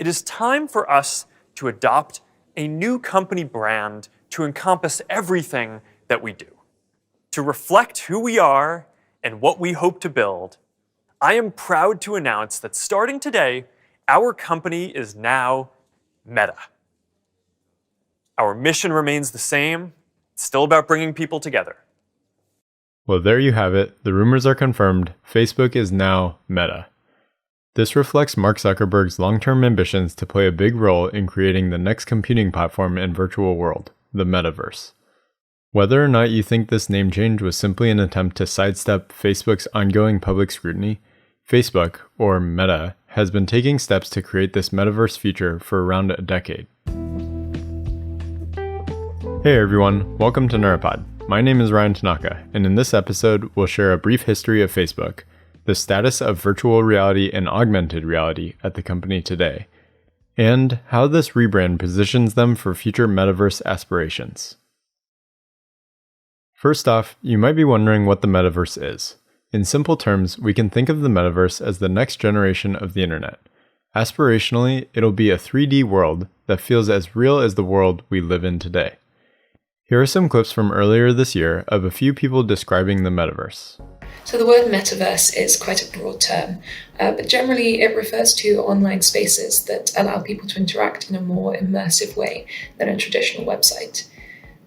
it is time for us to adopt a new company brand to encompass everything that we do. To reflect who we are and what we hope to build, I am proud to announce that starting today, our company is now Meta. Our mission remains the same. It's still about bringing people together. Well, there you have it. The rumors are confirmed. Facebook is now Meta. This reflects Mark Zuckerberg's long-term ambitions to play a big role in creating the next computing platform and virtual world, the Metaverse. Whether or not you think this name change was simply an attempt to sidestep Facebook's ongoing public scrutiny, Facebook, or Meta, has been taking steps to create this Metaverse future for around a decade. Hey everyone, welcome to Neura Pod. My name is Ryan Tanaka, and in this episode, we'll share a brief history of Facebook, the status of virtual reality and augmented reality at the company today, and how this rebrand positions them for future Metaverse aspirations. First off, you might be wondering what the Metaverse is. In simple terms, we can think of the Metaverse as the next generation of the internet. Aspirationally, it'll be a 3D world that feels as real as the world we live in today. Here are some clips from earlier this year of a few people describing the Metaverse. So the word metaverse is quite a broad term, but generally it refers to online spaces that allow people to interact in a more immersive way than a traditional website.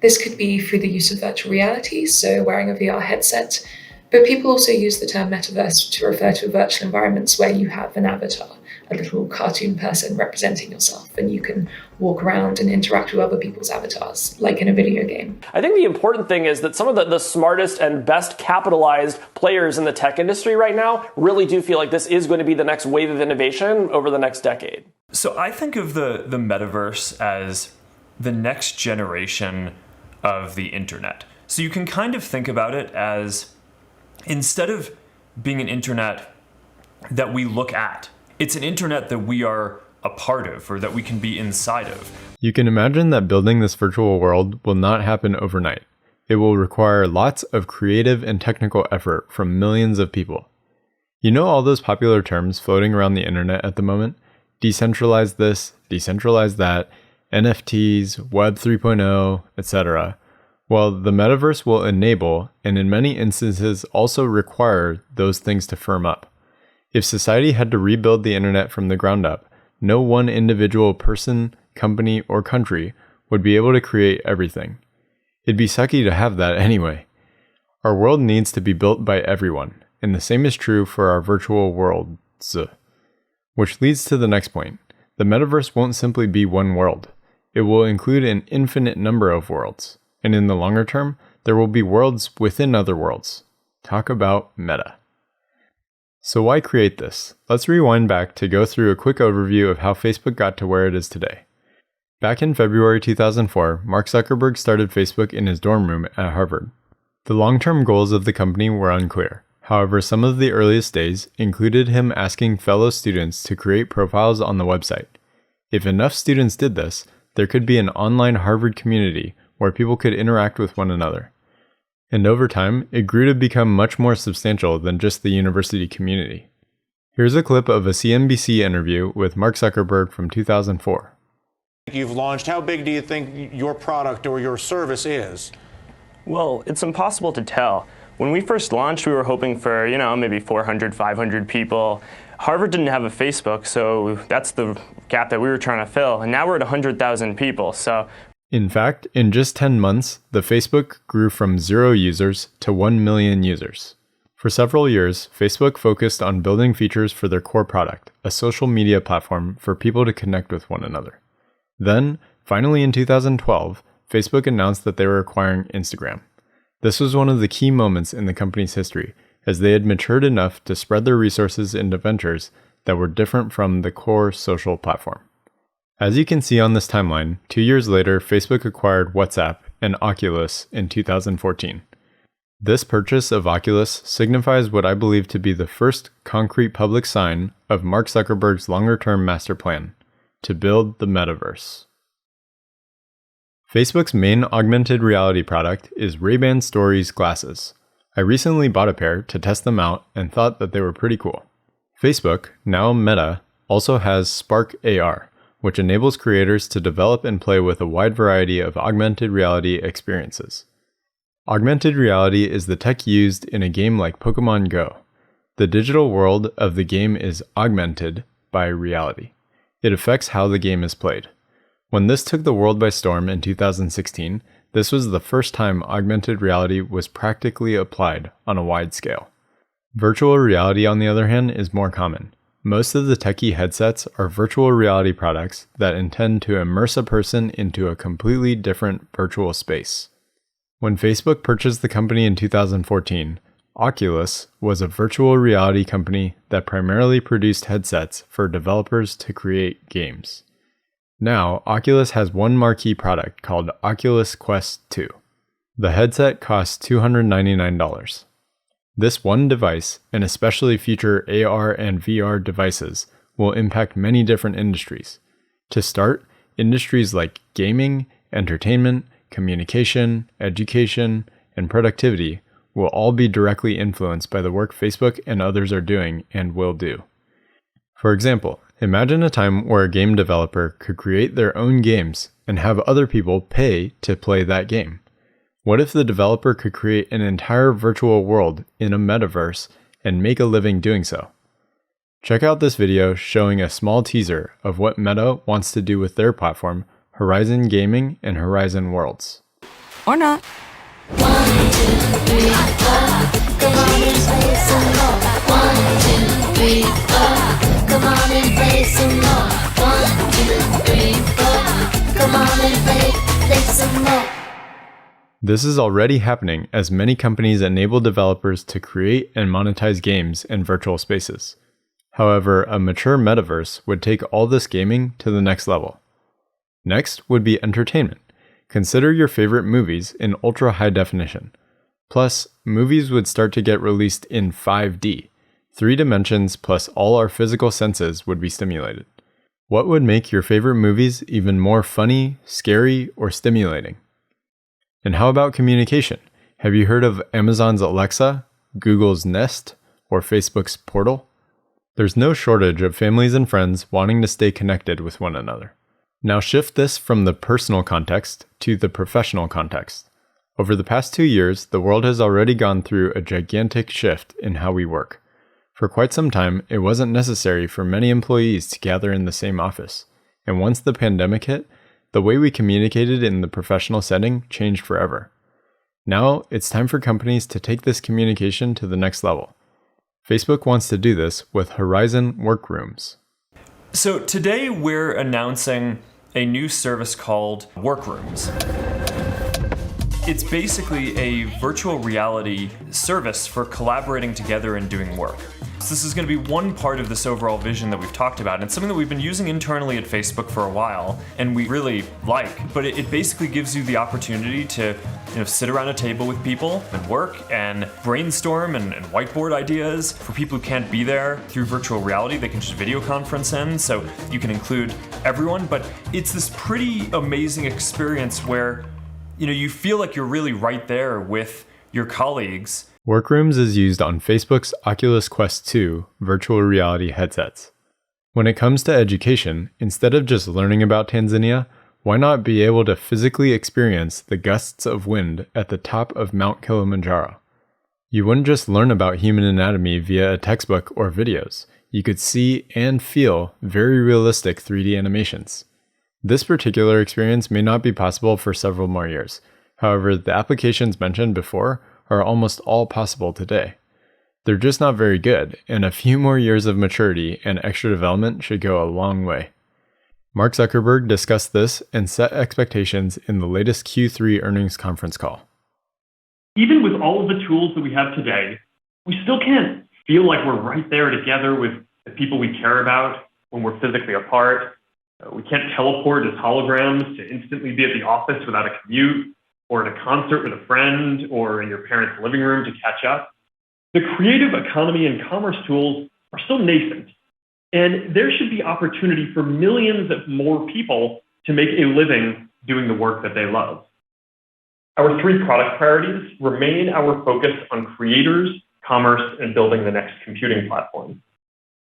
This could be through the use of virtual reality, so wearing a VR headset, but people also use the term metaverse to refer to virtual environments where you have an avatar, a little cartoon person representing yourself, and you can walk around and interact with other people's avatars, like in a video game. I think the important thing is that some of the smartest and best capitalized players in the tech industry right now really do feel like this is going to be the next wave of innovation over the next decade. So I think of the Metaverse as the next generation of the internet. So you can kind of think about it as, instead of being an internet that we look at, it's an internet that we are a part of, or that we can be inside of. You can imagine that building this virtual world will not happen overnight. It will require lots of creative and technical effort from millions of people. You know all those popular terms floating around the internet at the moment? Decentralize this, decentralize that, NFTs, Web 3.0, etc. Well, the Metaverse will enable, and in many instances also require, those things to firm up. If society had to rebuild the internet from the ground up, no one individual person, company, or country would be able to create everything. It'd be sucky to have that anyway. Our world needs to be built by everyone, and the same is true for our virtual worlds. Which leads to the next point. The Metaverse won't simply be one world. It will include an infinite number of worlds, and in the longer term, there will be worlds within other worlds. Talk about meta. So why create this? Let's rewind back to go through a quick overview of how Facebook got to where it is today. Back in February 2004, Mark Zuckerberg started Facebook in his dorm room at Harvard. The long-term goals of the company were unclear. However, some of the earliest days included him asking fellow students to create profiles on the website. If enough students did this, there could be an online Harvard community where people could interact with one another. And over time, it grew to become much more substantial than just the university community. Here's a clip of a CNBC interview with Mark Zuckerberg from 2004. You've launched. How big do you think your product or your service is? Well, it's impossible to tell. When we first launched, we were hoping for, maybe 400, 500 people. Harvard didn't have a Facebook, so that's the gap that we were trying to fill. And now we're at 100,000 people, so... In fact, in just 10 months, the Facebook grew from 0 users to 1 million users. For several years, Facebook focused on building features for their core product, a social media platform for people to connect with one another. Then, finally in 2012, Facebook announced that they were acquiring Instagram. This was one of the key moments in the company's history, as they had matured enough to spread their resources into ventures that were different from the core social platform. As you can see on this timeline, 2 years later, Facebook acquired WhatsApp and Oculus in 2014. This purchase of Oculus signifies what I believe to be the first concrete public sign of Mark Zuckerberg's longer-term master plan, to build the Metaverse. Facebook's main augmented reality product is Ray-Ban Stories glasses. I recently bought a pair to test them out and thought that they were pretty cool. Facebook, now Meta, also has Spark AR, which enables creators to develop and play with a wide variety of augmented reality experiences. Augmented reality is the tech used in a game like Pokemon Go. The digital world of the game is augmented by reality. It affects how the game is played. When this took the world by storm in 2016, this was the first time augmented reality was practically applied on a wide scale. Virtual reality, on the other hand, is more common. Most of the techie headsets are virtual reality products that intend to immerse a person into a completely different virtual space. When Facebook purchased the company in 2014, Oculus was a virtual reality company that primarily produced headsets for developers to create games. Now, Oculus has one marquee product called Oculus Quest 2. The headset costs $299. This one device, and especially future AR and VR devices, will impact many different industries. To start, industries like gaming, entertainment, communication, education, and productivity will all be directly influenced by the work Facebook and others are doing and will do. For example, imagine a time where a game developer could create their own games and have other people pay to play that game. What if the developer could create an entire virtual world in a metaverse and make a living doing so? Check out this video showing a small teaser of what Meta wants to do with their platform, Horizon Gaming and Horizon Worlds. Or not. 1, 2, 3, 4. Come on and play some more. 1, 2, 3, 4. Come on and play some more. 1, 2, 3, 4. Come on and play some more. This is already happening as many companies enable developers to create and monetize games in virtual spaces. However, a mature metaverse would take all this gaming to the next level. Next would be entertainment. Consider your favorite movies in ultra high definition. Plus, movies would start to get released in 5D. 3 dimensions plus all our physical senses would be stimulated. What would make your favorite movies even more funny, scary, or stimulating? And how about communication? Have you heard of Amazon's Alexa, Google's Nest, or Facebook's Portal? There's no shortage of families and friends wanting to stay connected with one another. Now shift this from the personal context to the professional context. Over the past 2 years, the world has already gone through a gigantic shift in how we work. For quite some time, it wasn't necessary for many employees to gather in the same office. And once the pandemic hit, the way we communicated in the professional setting changed forever. Now, it's time for companies to take this communication to the next level. Facebook wants to do this with Horizon Workrooms. So today we're announcing a new service called Workrooms. It's basically a virtual reality service for collaborating together and doing work. So this is going to be one part of this overall vision that we've talked about, and it's something that we've been using internally at Facebook for a while, and we really like. But it basically gives you the opportunity to sit around a table with people and work and brainstorm and whiteboard ideas. For people who can't be there through virtual reality, they can just video conference in, so you can include everyone. But it's this pretty amazing experience where you feel like you're really right there with your colleagues. Workrooms is used on Facebook's Oculus Quest 2 virtual reality headsets. When it comes to education, instead of just learning about Tanzania, why not be able to physically experience the gusts of wind at the top of Mount Kilimanjaro? You wouldn't just learn about human anatomy via a textbook or videos. You could see and feel very realistic 3D animations. This particular experience may not be possible for several more years. However, the applications mentioned before are almost all possible today. They're just not very good, and a few more years of maturity and extra development should go a long way. Mark Zuckerberg discussed this and set expectations in the latest Q3 earnings conference call. Even with all of the tools that we have today, we still can't feel like we're right there together with the people we care about when we're physically apart. We can't teleport as holograms to instantly be at the office without a commute, or at a concert with a friend, or in your parents' living room to catch up. The creative economy and commerce tools are still nascent, and there should be opportunity for millions of more people to make a living doing the work that they love. Our 3 product priorities remain our focus on creators, commerce, and building the next computing platform.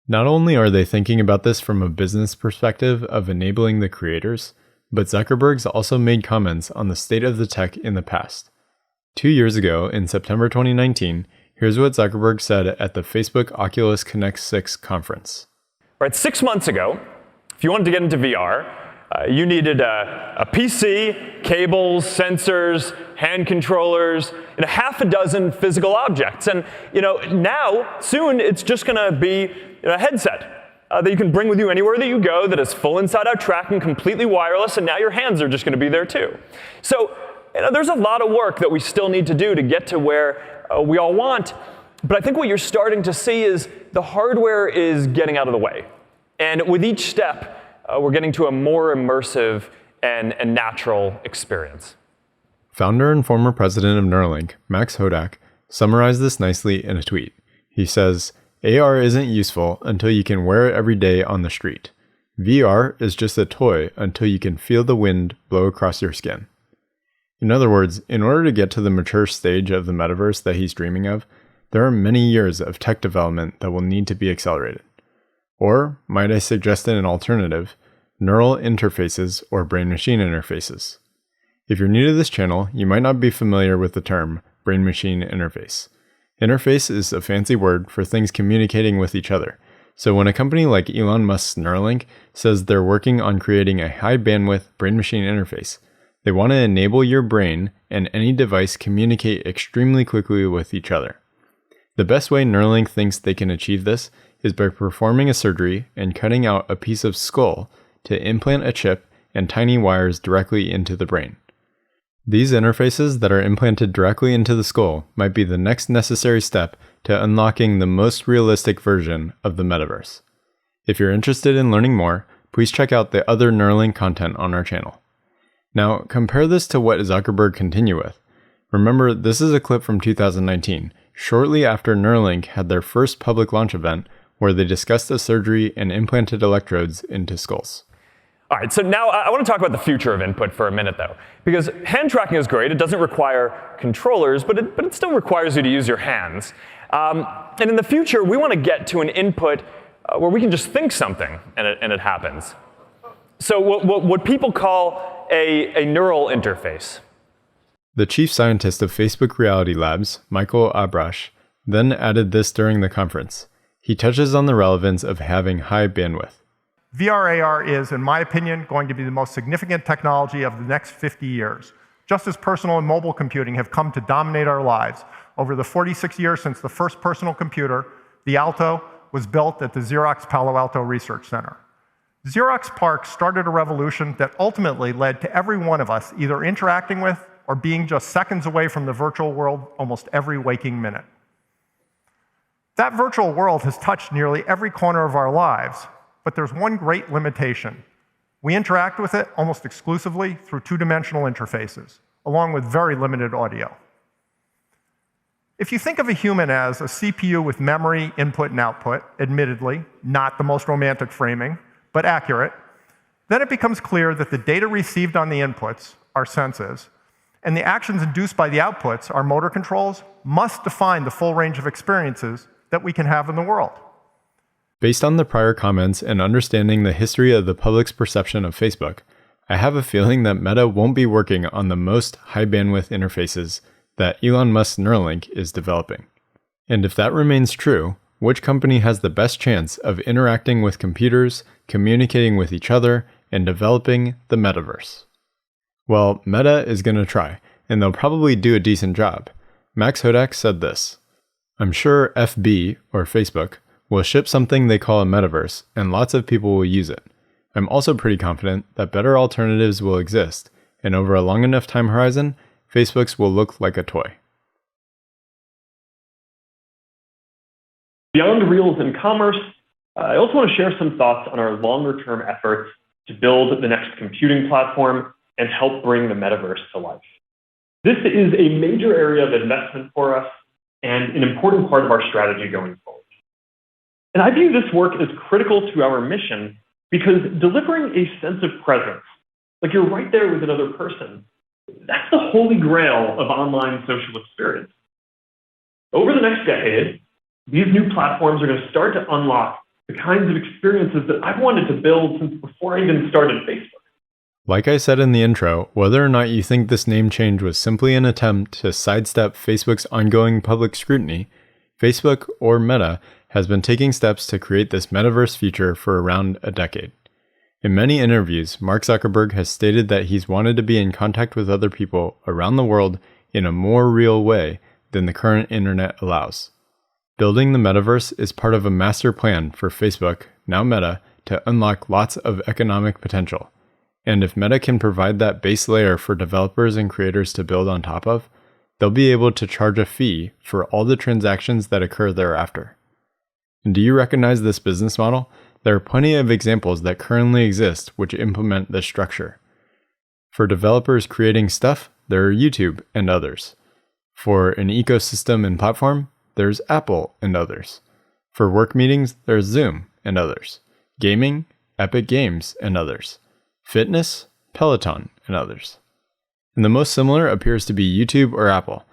Not only are they thinking about this from a business perspective of enabling the creators, but Zuckerberg's also made comments on the state of the tech in the past. 2 years ago, in September 2019, here's what Zuckerberg said at the Facebook Oculus Connect 6 conference. Right, 6 months ago, if you wanted to get into VR, you needed a PC, cables, sensors, hand controllers, and a half a dozen physical objects. And now, soon, it's just going to be a headset that you can bring with you anywhere that you go, that is full inside-out tracking, completely wireless, and now your hands are just going to be there too. So there's a lot of work that we still need to do to get to where we all want. But I think what you're starting to see is the hardware is getting out of the way. And with each step, we're getting to a more immersive and natural experience. Founder and former president of Neuralink, Max Hodak, summarized this nicely in a tweet. He says, AR isn't useful until you can wear it every day on the street. VR is just a toy until you can feel the wind blow across your skin. In other words, in order to get to the mature stage of the metaverse that he's dreaming of, there are many years of tech development that will need to be accelerated. Or, might I suggest an alternative, neural interfaces or brain-machine interfaces. If you're new to this channel, you might not be familiar with the term brain-machine interface. Interface is a fancy word for things communicating with each other. So when a company like Elon Musk's Neuralink says they're working on creating a high-bandwidth brain-machine interface, they want to enable your brain and any device communicate extremely quickly with each other. The best way Neuralink thinks they can achieve this is by performing a surgery and cutting out a piece of skull to implant a chip and tiny wires directly into the brain. These interfaces that are implanted directly into the skull might be the next necessary step to unlocking the most realistic version of the metaverse. If you're interested in learning more, please check out the other Neuralink content on our channel. Now, compare this to what Zuckerberg continued with. Remember, this is a clip from 2019, shortly after Neuralink had their first public launch event where they discussed the surgery and implanted electrodes into skulls. All right, so now I want to talk about the future of input for a minute, though, because hand tracking is great. It doesn't require controllers, but it still requires you to use your hands. And in the future, we want to get to an input where we can just think something and it happens. So what people call a neural interface. The chief scientist of Facebook Reality Labs, Michael Abrash, then added this during the conference. He touches on the relevance of having high bandwidth. VR AR is, in my opinion, going to be the most significant technology of the next 50 years. Just as personal and mobile computing have come to dominate our lives, over the 46 years since the first personal computer, the Alto, was built at the Xerox Palo Alto Research Center. Xerox PARC started a revolution that ultimately led to every one of us either interacting with or being just seconds away from the virtual world almost every waking minute. That virtual world has touched nearly every corner of our lives, but there's one great limitation. We interact with it almost exclusively through two-dimensional interfaces, along with very limited audio. If you think of a human as a CPU with memory, input, and output, admittedly, not the most romantic framing, but accurate, then it becomes clear that the data received on the inputs, our senses, and the actions induced by the outputs, our motor controls, must define the full range of experiences that we can have in the world. Based on the prior comments and understanding the history of the public's perception of Facebook, I have a feeling that Meta won't be working on the most high-bandwidth interfaces that Elon Musk's Neuralink is developing. And if that remains true, which company has the best chance of interacting with computers, communicating with each other, and developing the metaverse? Well, Meta is going to try, and they'll probably do a decent job. Max Hodak said this: I'm sure FB, or Facebook, will ship something they call a metaverse, and lots of people will use it. I'm also pretty confident that better alternatives will exist, and over a long enough time horizon, Facebook's will look like a toy. Beyond Reels and commerce, I also want to share some thoughts on our longer-term efforts to build the next computing platform and help bring the metaverse to life. This is a major area of investment for us and an important part of our strategy going forward. And I view this work as critical to our mission because delivering a sense of presence, like you're right there with another person, that's the holy grail of online social experience. Over the next decade, these new platforms are going to start to unlock the kinds of experiences that I've wanted to build since before I even started Facebook. Like I said in the intro, whether or not you think this name change was simply an attempt to sidestep Facebook's ongoing public scrutiny, Facebook, or Meta, has been taking steps to create this metaverse future for around a decade. In many interviews, Mark Zuckerberg has stated that he's wanted to be in contact with other people around the world in a more real way than the current internet allows. Building the metaverse is part of a master plan for Facebook, now Meta, to unlock lots of economic potential. And if Meta can provide that base layer for developers and creators to build on top of, they'll be able to charge a fee for all the transactions that occur thereafter. And do you recognize this business model? There are plenty of examples that currently exist which implement this structure. For developers creating stuff, there are YouTube and others. For an ecosystem and platform, there's Apple and others. For work meetings, there's Zoom and others. Gaming, Epic Games and others. Fitness, Peloton and others. And the most similar appears to be YouTube or Apple.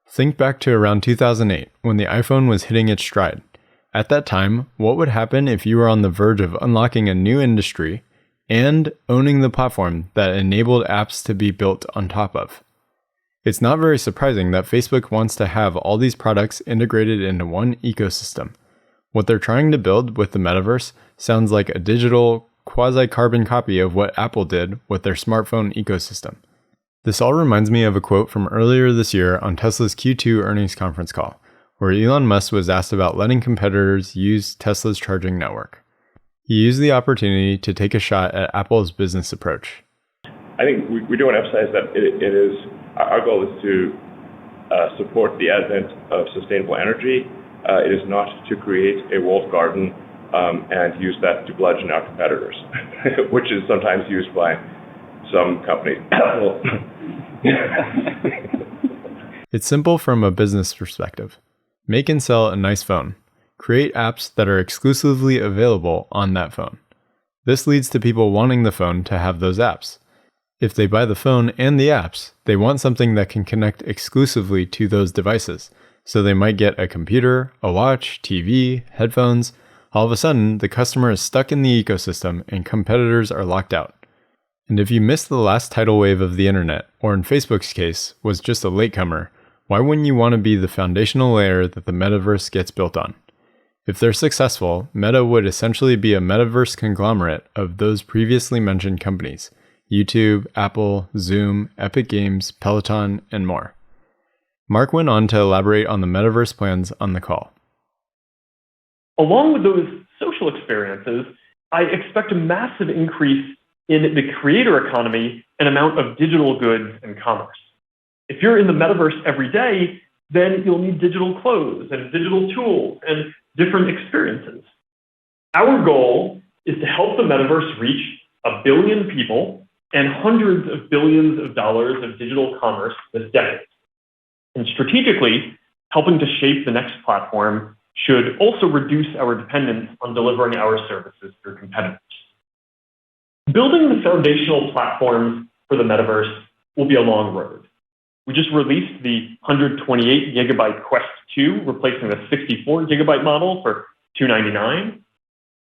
Think back to around 2008 when the iPhone was hitting its stride. At that time, what would happen if you were on the verge of unlocking a new industry and owning the platform that enabled apps to be built on top of? It's not very surprising that Facebook wants to have all these products integrated into one ecosystem. What they're trying to build with the metaverse sounds like a digital, quasi-carbon copy of what Apple did with their smartphone ecosystem. This all reminds me of a quote from earlier this year on Tesla's Q2 earnings conference call, where Elon Musk was asked about letting competitors use Tesla's charging network. He used the opportunity to take a shot at Apple's business approach. I think we do want to emphasize that it is our goal is to support the advent of sustainable energy. It is not to create a walled garden and use that to bludgeon our competitors, which is sometimes used by some companies. It's simple from a business perspective. Make and sell a nice phone. Create apps that are exclusively available on that phone. This leads to people wanting the phone to have those apps. If they buy the phone and the apps, they want something that can connect exclusively to those devices. So they might get a computer, a watch, TV, headphones. All of a sudden, the customer is stuck in the ecosystem and competitors are locked out. And if you missed the last tidal wave of the internet, or in Facebook's case, was just a latecomer, why wouldn't you want to be the foundational layer that the metaverse gets built on? If they're successful, Meta would essentially be a metaverse conglomerate of those previously mentioned companies: YouTube, Apple, Zoom, Epic Games, Peloton, and more. Mark went on to elaborate on the metaverse plans on the call. Along with those social experiences, I expect a massive increase in the creator economy and amount of digital goods and commerce. If you're in the metaverse every day, then you'll need digital clothes and digital tools and different experiences. Our goal is to help the metaverse reach 1 billion people and hundreds of billions of dollars of digital commerce this decade. And strategically, helping to shape the next platform should also reduce our dependence on delivering our services through competitors. Building the foundational platforms for the metaverse will be a long road. We just released the 128 gigabyte Quest 2, replacing the 64 gigabyte model for $299.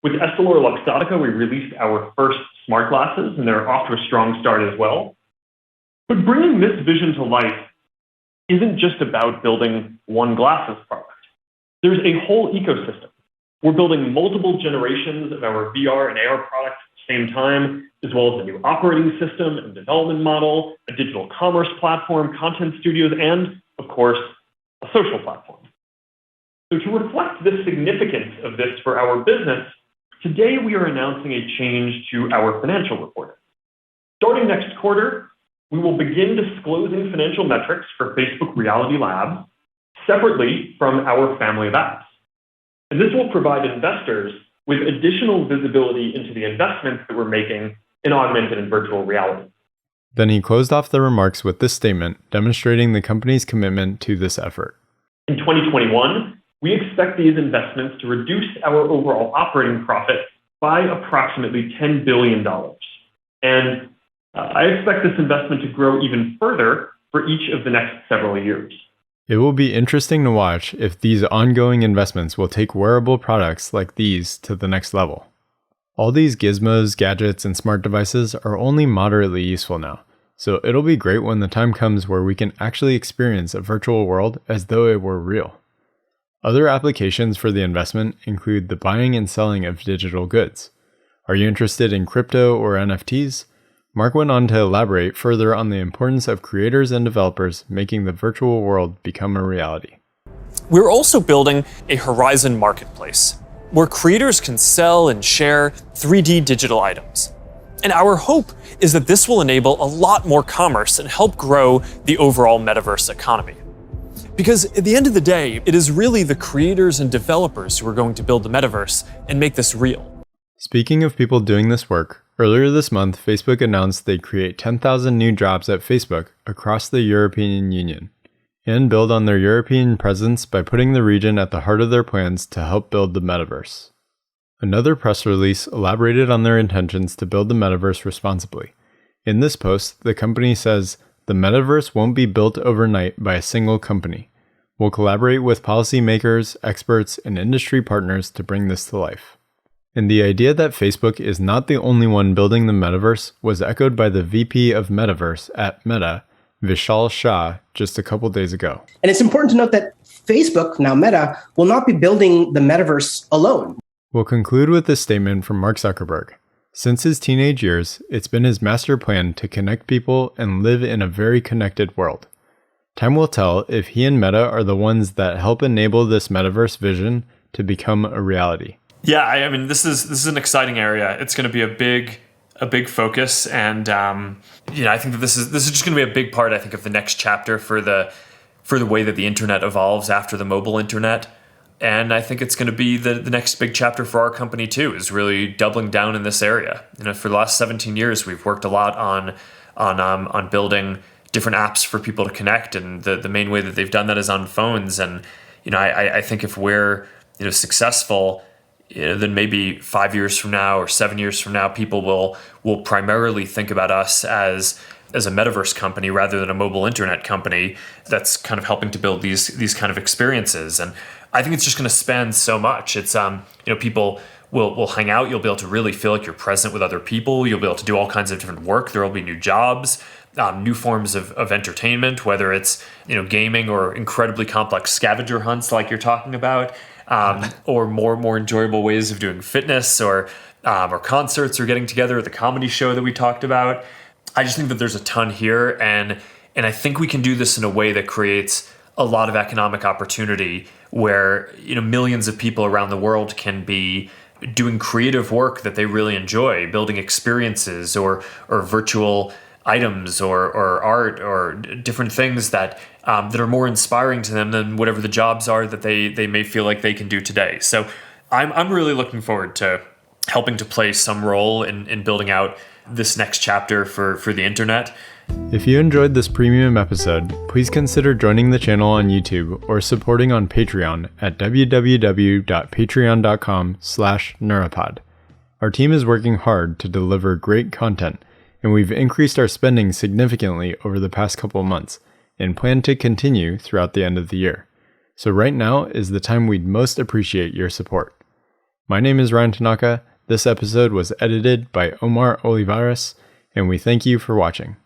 With EssilorLuxottica, we released our first smart glasses, and they're off to a strong start as well. But bringing this vision to life isn't just about building one glasses product. There's a whole ecosystem. We're building multiple generations of our VR and AR products at the same time, as well as a new operating system and development model, a digital commerce platform, content studios, and, of course, a social platform. So to reflect the significance of this for our business, today we are announcing a change to our financial reporting. Starting next quarter, we will begin disclosing financial metrics for Facebook Reality Labs separately from our family of apps. And this will provide investors with additional visibility into the investments that we're making in augmented and virtual reality. Then he closed off the remarks with this statement, demonstrating the company's commitment to this effort. In 2021, we expect these investments to reduce our overall operating profit by approximately $10 billion. And I expect this investment to grow even further for each of the next several years. It will be interesting to watch if these ongoing investments will take wearable products like these to the next level. All these gizmos, gadgets, and smart devices are only moderately useful now, so it'll be great when the time comes where we can actually experience a virtual world as though it were real. Other applications for the investment include the buying and selling of digital goods. Are you interested in crypto or NFTs? Mark went on to elaborate further on the importance of creators and developers making the virtual world become a reality. We're also building a Horizon marketplace, where creators can sell and share 3D digital items. And our hope is that this will enable a lot more commerce and help grow the overall metaverse economy. Because at the end of the day, it is really the creators and developers who are going to build the metaverse and make this real. Speaking of people doing this work, earlier this month, Facebook announced they'd create 10,000 new jobs at Facebook across the European Union, and build on their European presence by putting the region at the heart of their plans to help build the metaverse. Another press release elaborated on their intentions to build the metaverse responsibly. In this post, the company says, "The metaverse won't be built overnight by a single company. We'll collaborate with policymakers, experts, and industry partners to bring this to life." And the idea that Facebook is not the only one building the metaverse was echoed by the VP of Metaverse at Meta, Vishal Shah, just a couple days ago. And it's important to note that Facebook, now Meta, will not be building the metaverse alone. We'll conclude with this statement from Mark Zuckerberg. Since his teenage years, it's been his master plan to connect people and live in a very connected world. Time will tell if he and Meta are the ones that help enable this metaverse vision to become a reality. Yeah, I mean, this is an exciting area. It's going to be a big focus, and I think that this is just going to be a big part, I think, of the next chapter for the way that the internet evolves after the mobile internet. And I think it's going to be the next big chapter for our company too, is really doubling down in this area. For the last 17 years, we've worked a lot on building different apps for people to connect, and the main way that they've done that is on phones. And I think if we're successful, then maybe 5 years from now or 7 years from now, people will primarily think about us as a metaverse company rather than a mobile internet company that's kind of helping to build these kind of experiences. And I think it's just going to span so much. It's people will hang out. You'll be able to really feel like you're present with other people. You'll be able to do all kinds of different work. There will be new jobs, new forms of entertainment, whether it's gaming or incredibly complex scavenger hunts like you're talking about. Or more enjoyable ways of doing fitness or concerts or getting together, the comedy show that we talked about. I just think that there's a ton here, and I think we can do this in a way that creates a lot of economic opportunity where millions of people around the world can be doing creative work that they really enjoy, building experiences or virtual items or art or different things that are more inspiring to them than whatever the jobs are that they may feel like they can do today. So I'm really looking forward to helping to play some role in building out this next chapter for the internet. If you enjoyed this premium episode, please consider joining the channel on YouTube or supporting on Patreon at www.patreon.com/Neurapod. Our team is working hard to deliver great content, and we've increased our spending significantly over the past couple months and plan to continue throughout the end of the year. So right now is the time we'd most appreciate your support. My name is Ryan Tanaka. This episode was edited by Omar Olivares, and we thank you for watching.